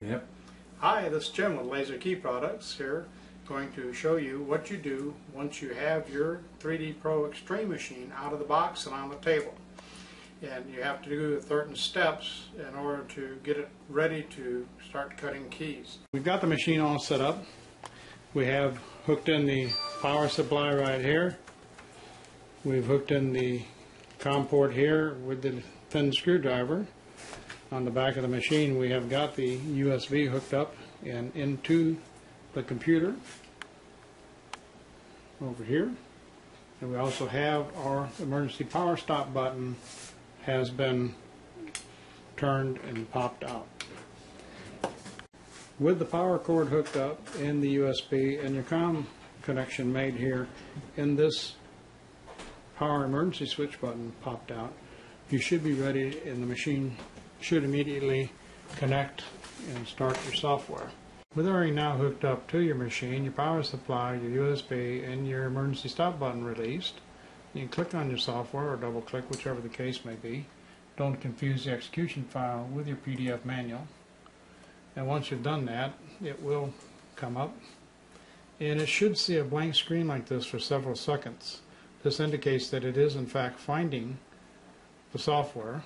Yep. Hi, this is Jim with Laser Key Products here, going to show you what you do once you have your 3D Pro Xtreme machine out of the box and on the table. And you have to do certain steps in order to get it ready to start cutting keys. We've got the machine all set up. We have hooked in the power supply right here. We've hooked in the COM port here with the thin screwdriver. On the back of the machine we have got the USB hooked up and into the computer over here. And we also have our emergency power stop button has been turned and popped out. With the power cord hooked up in the USB and your COM connection made here in this power emergency switch button popped out, you should be ready and the machine should immediately connect and start your software. With everything now hooked up to your machine, your power supply, your USB, and your emergency stop button released, you can click on your software or double click, whichever the case may be. Don't confuse the execution file with your PDF manual. And once you've done that, it will come up and it should see a blank screen like this for several seconds. This indicates that it is in fact finding the software,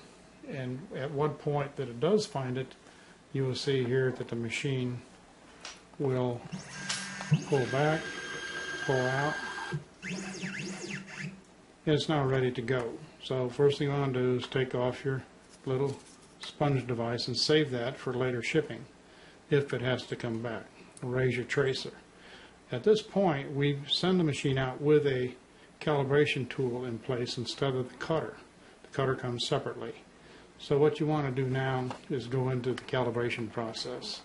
and at what point that it does find it, you will see here that the machine will pull back, pull out, and it's now ready to go. So first thing you want to do is take off your little sponge device and save that for later shipping if it has to come back. Raise your tracer. At this point we send the machine out with a calibration tool in place instead of the cutter. The cutter comes separately. So what you want to do now is go into the calibration process.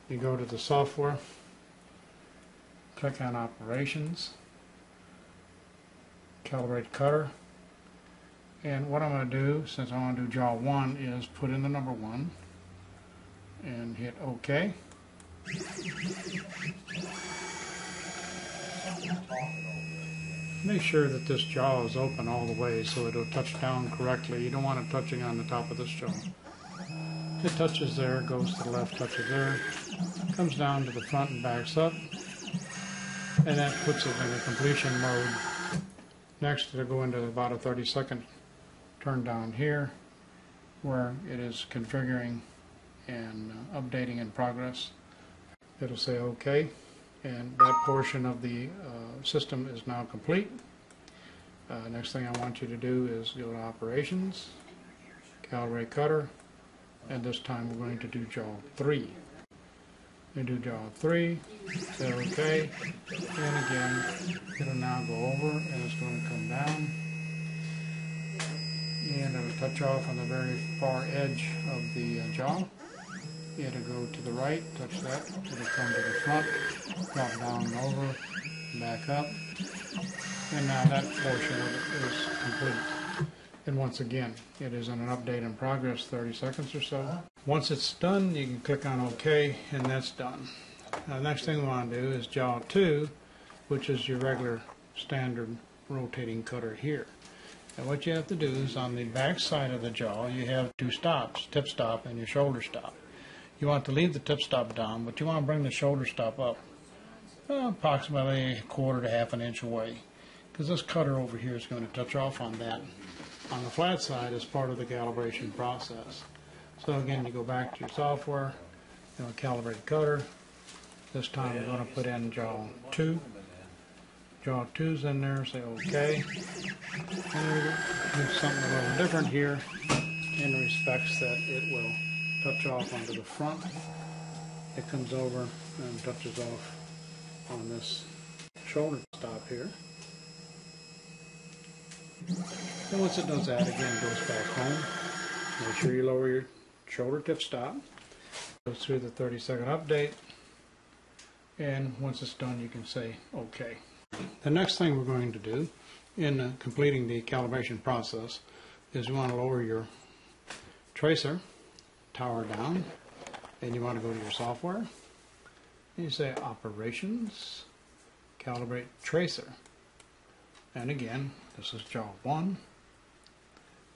You go to the software, click on operations, calibrate cutter, and what I'm going to do, since I want to do jaw 1, is put in the number 1 and hit OK. Make sure that this jaw is open all the way so it'll touch down correctly. You don't want it touching on the top of this jaw. It touches there, goes to the left, touches there, comes down to the front and backs up, and that puts it in a completion mode. Next it'll go into about a 30-second turn down here where it is configuring and updating in progress. It'll say OK. And that portion of the system is now complete. Next thing I want you to do is go to Operations, Calibrate Cutter, and this time we're going to do jaw 3. We do jaw 3, say OK, and again it'll now go over and it's going to come down. And it'll touch off on the very far edge of the jaw. It'll go to the right, touch that, it'll come to the front, drop down and over, back up, and now that portion of it is complete. And once again, it is in an update in progress, 30 seconds or so. Once it's done, you can click on OK, and that's done. Now, the next thing we want to do is jaw 2, which is your regular standard rotating cutter here. And what you have to do is on the back side of the jaw, you have two stops, tip stop and your shoulder stop. You want to leave the tip stop down, but you want to bring the shoulder stop up approximately a quarter to half an inch away, because this cutter over here is going to touch off on that on the flat side as part of the calibration process. So again, you go back to your software, calibrate cutter. This time we're going to put in jaw 2. Jaw 2's in there, say OK. And we'll do something a little different here in respects that it will touch off onto the front. It comes over and touches off on this shoulder stop here. And once it does that, again, it goes back home. Make sure you lower your shoulder tip stop. Goes through the 30-second update. And once it's done, you can say OK. The next thing we're going to do in completing the calibration process is you want to lower your tracer tower down, and you want to go to your software and you say Operations, Calibrate Tracer, and again this is jaw 1,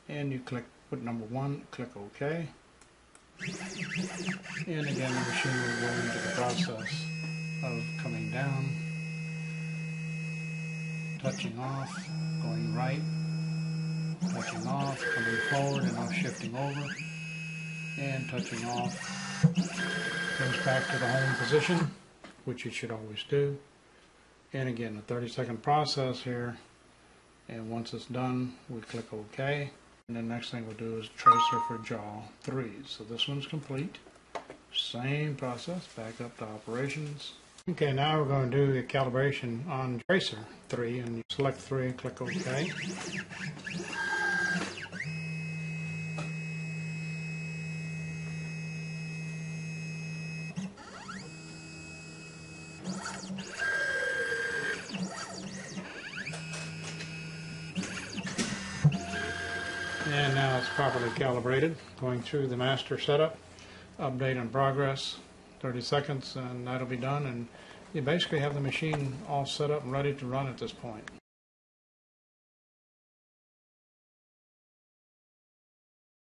and you click put number 1, click OK, And again, the machine will go into the process of coming down, touching off, going right, touching off, coming forward and now shifting over, and touching off. Goes back to the home position, which it should always do. And again, a 30-second process here. And once it's done, we click OK. And the next thing we'll do is tracer for jaw 3. So this one's complete. Same process, back up to operations. Okay, now we're going to do the calibration on tracer 3, and you select 3 and click OK. And now it's properly calibrated. Going through the master setup, update and progress, 30 seconds, and that'll be done. And you basically have the machine all set up and ready to run at this point.